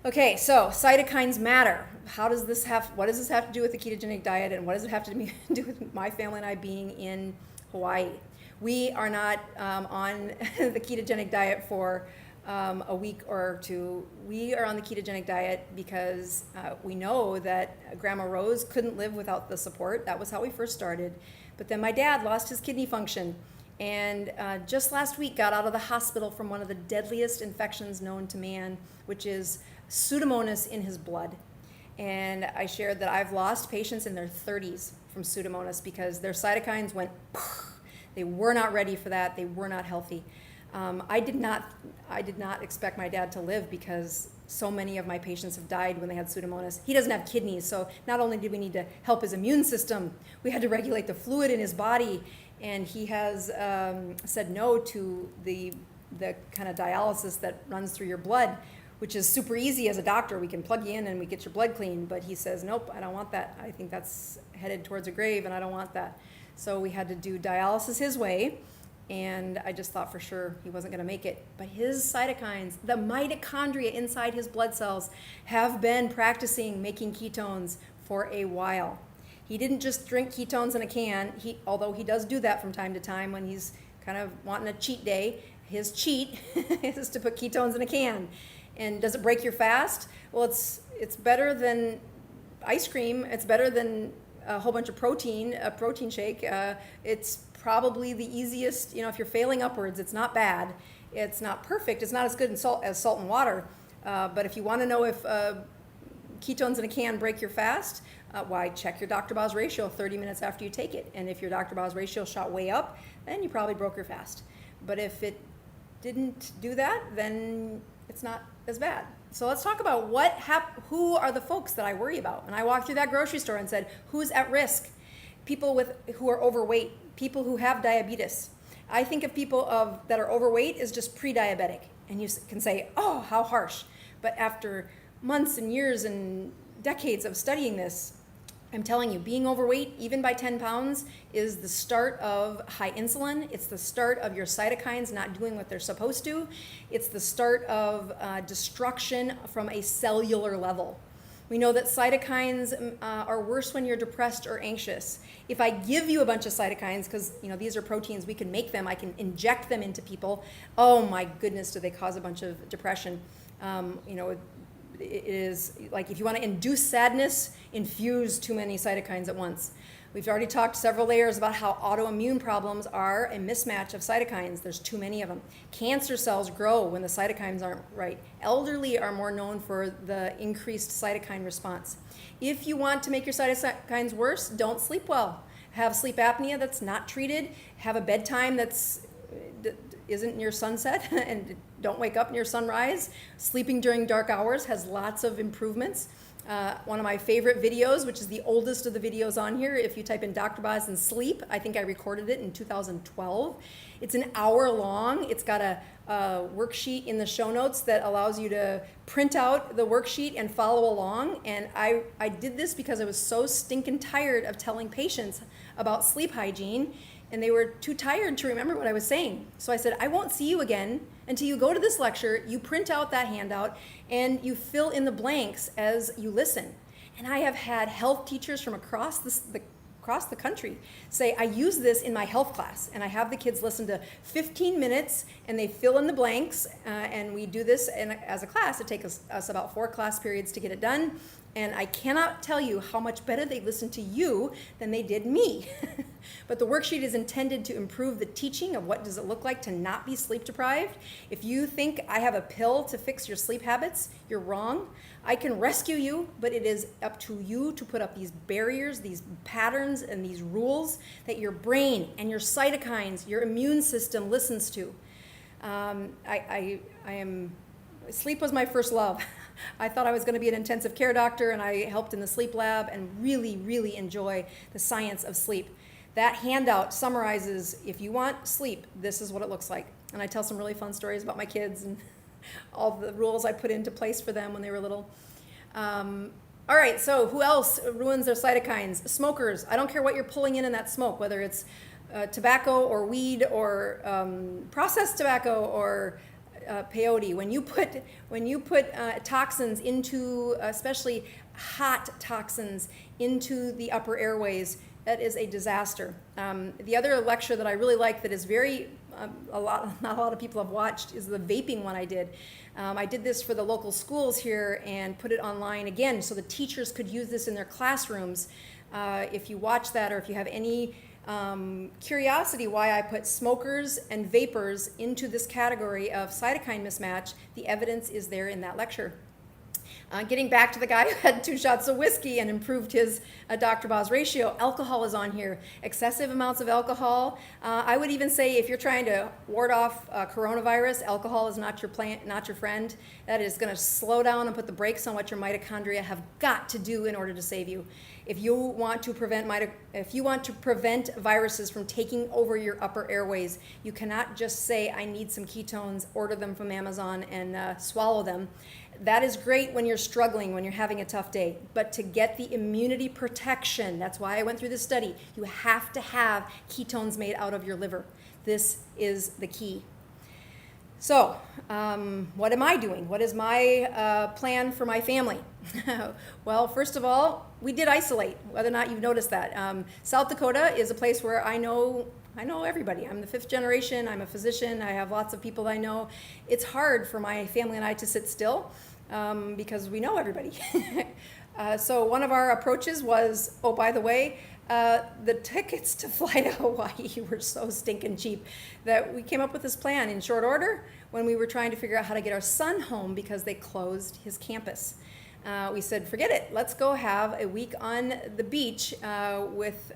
Okay, so cytokines matter. What does this have to do with the ketogenic diet, and what does it have to do with my family and I being in Hawaii? We are not on the ketogenic diet for a week or two. We are on the ketogenic diet because we know that Grandma Rose couldn't live without the support. That was how we first started. But then my dad lost his kidney function, and just last week got out of the hospital from one of the deadliest infections known to man, which is Pseudomonas in his blood. And I shared that I've lost patients in their 30s from Pseudomonas because their cytokines went, they were not ready for that. They were not healthy. I did not expect my dad to live because so many of my patients have died when they had Pseudomonas. He doesn't have kidneys, so not only did we need to help his immune system, we had to regulate the fluid in his body, and he has said no to the kind of dialysis that runs through your blood, which is super easy as a doctor. We can plug you in and we get your blood clean, but he says, nope, I don't want that. I think that's headed towards a grave and I don't want that. So we had to do dialysis his way, and I just thought for sure he wasn't gonna make it. But his cytokines, the mitochondria inside his blood cells, have been practicing making ketones for a while. He didn't just drink ketones in a can, although he does do that from time to time when he's kind of wanting a cheat day. His cheat is to put ketones in a can. And does it break your fast? Well, it's better than ice cream. It's better than a whole bunch of protein, a protein shake. It's probably the easiest, if you're failing upwards, it's not bad. It's not perfect. It's not as good as salt and water. But if you want to know if ketones in a can break your fast, why check your Dr. Boz ratio 30 minutes after you take it. And if your Dr. Boz ratio shot way up, then you probably broke your fast. But if it didn't do that, then it's not as bad. So let's talk about who are the folks that I worry about. And I walked through that grocery store and said, who's at risk? People who are overweight, people who have diabetes. I think of people that are overweight as just pre-diabetic. And you can say, oh, how harsh. But after months and years and decades of studying this, I'm telling you, being overweight, even by 10 pounds, is the start of high insulin. It's the start of your cytokines not doing what they're supposed to. It's the start of destruction from a cellular level. We know that cytokines are worse when you're depressed or anxious. If I give you a bunch of cytokines, because these are proteins, we can make them, I can inject them into people. Oh my goodness, do they cause a bunch of depression? It is like if you want to induce sadness, infuse too many cytokines at once. We've already talked several layers about how autoimmune problems are a mismatch of cytokines. There's too many of them. Cancer cells grow when the cytokines aren't right. Elderly are more known for the increased cytokine response. If you want to make your cytokines worse, don't sleep well. Have sleep apnea that's not treated. Have a bedtime that isn't near sunset and don't wake up near sunrise. Sleeping during dark hours has lots of improvements. One of my favorite videos, which is the oldest of the videos on here, if you type in Dr. Boz and sleep, I think I recorded it in 2012. It's an hour long. It's got a worksheet in the show notes that allows you to print out the worksheet and follow along. And I did this because I was so stinking tired of telling patients about sleep hygiene, and they were too tired to remember what I was saying. So I said, I won't see you again until you go to this lecture, you print out that handout, and you fill in the blanks as you listen. And I have had health teachers from across the country say, I use this in my health class, and I have the kids listen to 15 minutes, and they fill in the blanks, and we do this as a class. It takes us about 4 class periods to get it done, and I cannot tell you how much better they listen to you than they did me. But the worksheet is intended to improve the teaching of what does it look like to not be sleep deprived. If you think I have a pill to fix your sleep habits, you're wrong. I can rescue you, but it is up to you to put up these barriers, these patterns, and these rules that your brain and your cytokines, your immune system listens to. Sleep was my first love. I thought I was going to be an intensive care doctor, and I helped in the sleep lab and really, really enjoy the science of sleep. That handout summarizes, if you want sleep, this is what it looks like. And I tell some really fun stories about my kids and all the rules I put into place for them when they were little. All right, so who else ruins their cytokines? Smokers. I don't care what you're pulling in that smoke, whether it's tobacco or weed or processed tobacco or peyote, when you put toxins into, especially hot toxins, into the upper airways, that is a disaster. The other lecture that I really like that is very, not a lot of people have watched, is the vaping one I did. I did this for the local schools here and put it online again so the teachers could use this in their classrooms. If you watch that, or if you have any curiosity why I put smokers and vapors into this category of cytokine mismatch, the evidence is there in that lecture. Getting back to the guy who had 2 shots of whiskey and improved his Dr. Boz ratio, alcohol is on here. Excessive amounts of alcohol. I would even say if you're trying to ward off coronavirus, alcohol is not your friend. That is going to slow down and put the brakes on what your mitochondria have got to do in order to save you. If you want to prevent viruses from taking over your upper airways, you cannot just say, I need some ketones, order them from Amazon, and swallow them. That is great when you're struggling, when you're having a tough day. But to get the immunity protection, that's why I went through this study, you have to have ketones made out of your liver. This is the key. So, what am I doing? What is my plan for my family? Well, first of all, we did isolate, whether or not you've noticed that. South Dakota is a place where I know everybody. I'm the 5th generation. I'm a physician. I have lots of people that I know. It's hard for my family and I to sit still because we know everybody. So one of our approaches was, oh, by the way, the tickets to fly to Hawaii were so stinking cheap that we came up with this plan in short order when we were trying to figure out how to get our son home because they closed his campus. We said, forget it. Let's go have a week on the beach with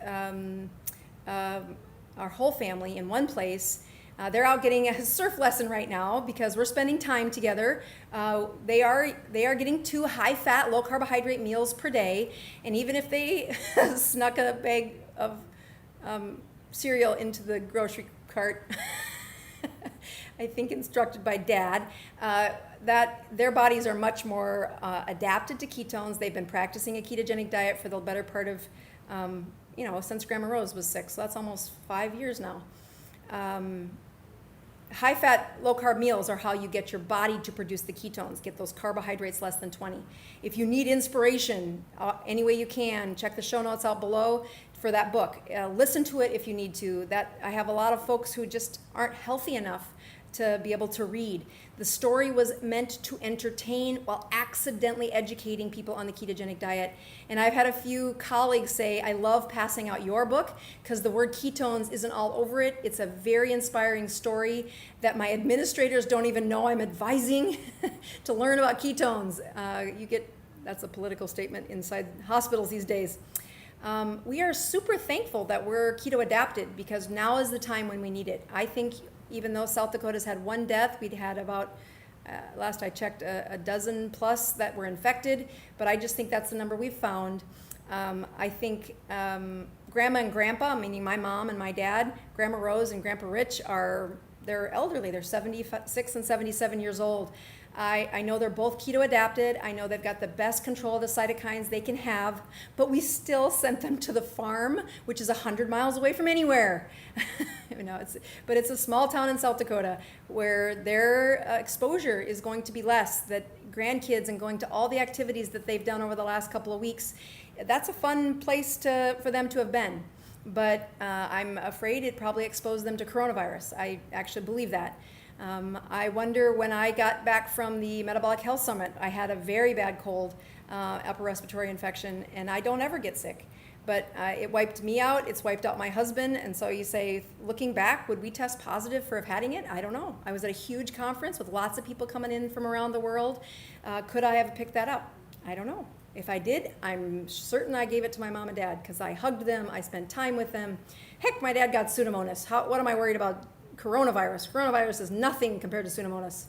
our whole family in one place. They're out getting a surf lesson right now because we're spending time together. They are getting 2 high-fat, low-carbohydrate meals per day, and even if they snuck a bag of cereal into the grocery cart, I think instructed by Dad, that their bodies are much more adapted to ketones. They've been practicing a ketogenic diet for the better part of, since Grandma Rose was 6, so that's almost 5 years now. High-fat, low-carb meals are how you get your body to produce the ketones, get those carbohydrates less than 20. If you need inspiration, any way you can, check the show notes out below for that book. Listen to it if you need to. I have a lot of folks who just aren't healthy enough to be able to read. The story was meant to entertain while accidentally educating people on the ketogenic diet. And I've had a few colleagues say, I love passing out your book because the word ketones isn't all over it. It's a very inspiring story that my administrators don't even know I'm advising to learn about ketones. That's a political statement inside hospitals these days. We are super thankful that we're keto adapted because now is the time when we need it. I think even though South Dakota's had 1 death, we'd had about, last I checked, a dozen plus that were infected, but I just think that's the number we've found. I think Grandma and Grandpa, meaning my mom and my dad, Grandma Rose and Grandpa Rich, they're elderly. They're 76 and 77 years old. I know they're both keto adapted. I know they've got the best control of the cytokines they can have, but we still sent them to the farm, which is 100 miles away from anywhere. But it's a small town in South Dakota where their exposure is going to be less, that grandkids and going to all the activities that they've done over the last couple of weeks, that's a fun place for them to have been. But I'm afraid it probably exposed them to coronavirus. I actually believe that. I wonder, when I got back from the Metabolic Health Summit, I had a very bad cold, upper respiratory infection, and I don't ever get sick. But it wiped me out, it's wiped out my husband, and so you say, looking back, would we test positive for having it? I don't know. I was at a huge conference with lots of people coming in from around the world. Could I have picked that up? I don't know. If I did, I'm certain I gave it to my mom and dad because I hugged them, I spent time with them. Heck, my dad got Pseudomonas. What am I worried about? Coronavirus. Coronavirus is nothing compared to Pseudomonas.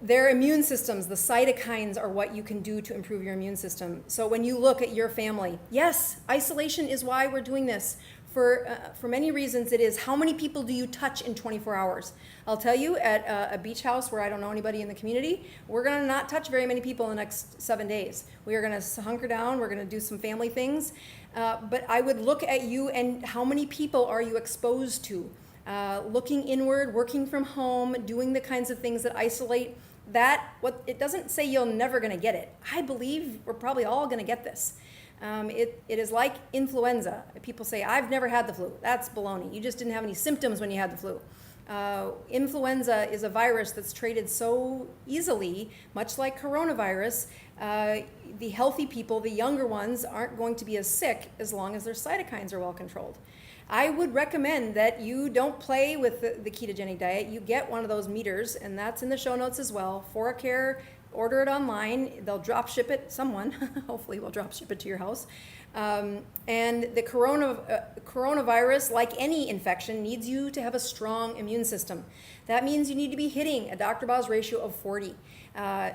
Their immune systems, the cytokines, are what you can do to improve your immune system. So when you look at your family, yes, isolation is why we're doing this. For many reasons, it is how many people do you touch in 24 hours? I'll tell you, at a beach house where I don't know anybody in the community, we're going to not touch very many people in the next 7 days. We are going to hunker down. We're going to do some family things. But I would look at you and how many people are you exposed to? looking inward, working from home, doing the kinds of things that isolate. It doesn't say you're never going to get it. I believe we're probably all going to get this. It is like influenza. People say, I've never had the flu. That's baloney. You just didn't have any symptoms when you had the flu. Influenza is a virus that's traded so easily, much like coronavirus. The healthy people, the younger ones, aren't going to be as sick as long as their cytokines are well controlled. I would recommend that you don't play with the ketogenic diet. You get one of those meters, and that's in the show notes as well. ForaCare, order it online. They'll drop ship it. Someone, hopefully, will drop ship it to your house. And the coronavirus, like any infection, needs you to have a strong immune system. That means you need to be hitting a Dr. Boz ratio of 40.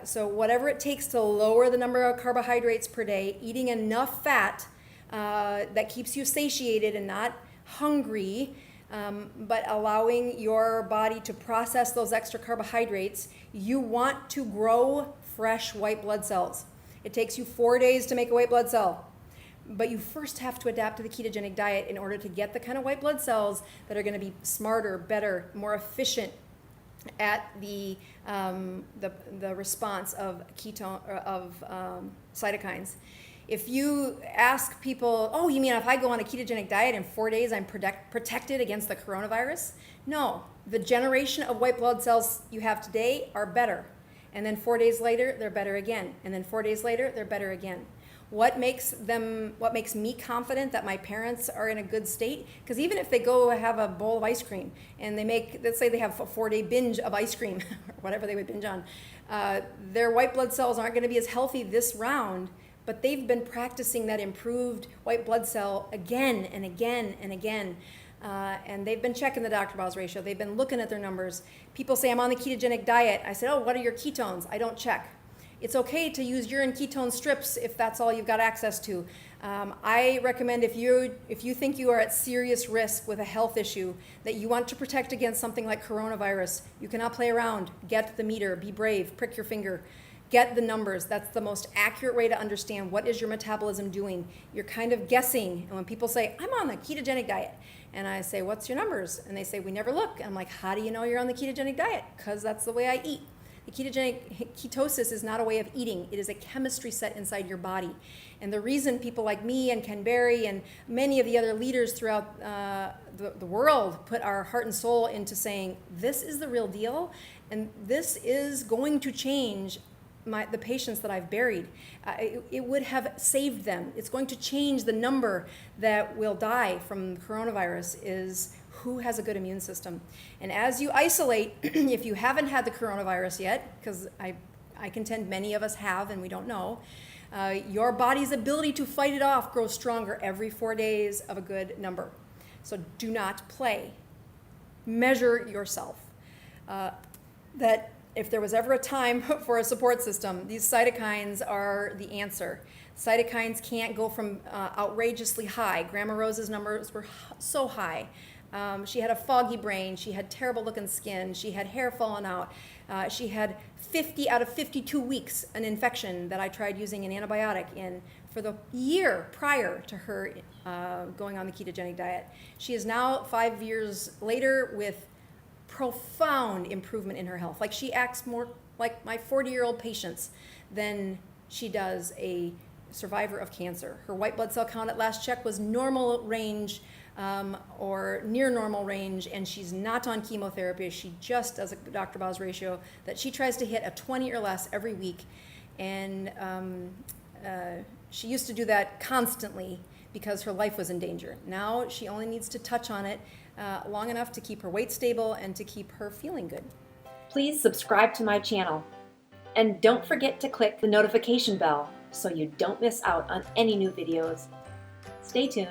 So whatever it takes to lower the number of carbohydrates per day, eating enough fat that keeps you satiated and not hungry, but allowing your body to process those extra carbohydrates. You want to grow fresh white blood cells. It takes you 4 days to make a white blood cell. But you first have to adapt to the ketogenic diet in order to get the kind of white blood cells that are going to be smarter, better, more efficient at the response of cytokines. If you ask people, oh, you mean if I go on a ketogenic diet in 4 days, I'm protected against the coronavirus? No, the generation of white blood cells you have today are better. And then 4 days later, they're better again. And then 4 days later, they're better again. What makes me confident that my parents are in a good state? Because even if they go have a bowl of ice cream and let's say they have a 4-day binge of ice cream, or whatever they would binge on, their white blood cells aren't going to be as healthy this round, but they've been practicing that improved white blood cell again and again and again. And they've been checking the Dr. Boz ratio. They've been looking at their numbers. People say, I'm on the ketogenic diet. I said, oh, what are your ketones? I don't check. It's okay to use urine ketone strips if that's all you've got access to. I recommend if you think you are at serious risk with a health issue, that you want to protect against something like coronavirus, you cannot play around. Get the meter, be brave, prick your finger. Get the numbers. That's the most accurate way to understand what is your metabolism doing. You're kind of guessing. And when people say, I'm on the ketogenic diet, and I say, what's your numbers? And they say, we never look. And I'm like, how do you know you're on the ketogenic diet? Because that's the way I eat. The ketosis is not a way of eating. It is a chemistry set inside your body. And the reason people like me and Ken Berry and many of the other leaders throughout the world put our heart and soul into saying, this is the real deal, and this is going to change the patients that I've buried. It would have saved them. It's going to change the number that will die from coronavirus is who has a good immune system. And as you isolate, if you haven't had the coronavirus yet, because I contend many of us have and we don't know, your body's ability to fight it off grows stronger every 4 days of a good number. So do not play. Measure yourself. That if there was ever a time for a support system, these cytokines are the answer. Cytokines can't go from outrageously high. Grandma Rose's numbers were so high. She had a foggy brain. She had terrible looking skin. She had hair falling out. She had 50 out of 52 weeks an infection that I tried using an antibiotic in for the year prior to her going on the ketogenic diet. She is now 5 years later with profound improvement in her health. Like she acts more like my 40-year-old patients than she does a survivor of cancer. Her white blood cell count at last check was normal range or near normal range, and she's not on chemotherapy. She just does a Dr. Boz ratio that she tries to hit a 20 or less every week. And she used to do that constantly because her life was in danger. Now she only needs to touch on it long enough to keep her weight stable and to keep her feeling good. Please subscribe to my channel. And don't forget to click the notification bell so you don't miss out on any new videos. Stay tuned.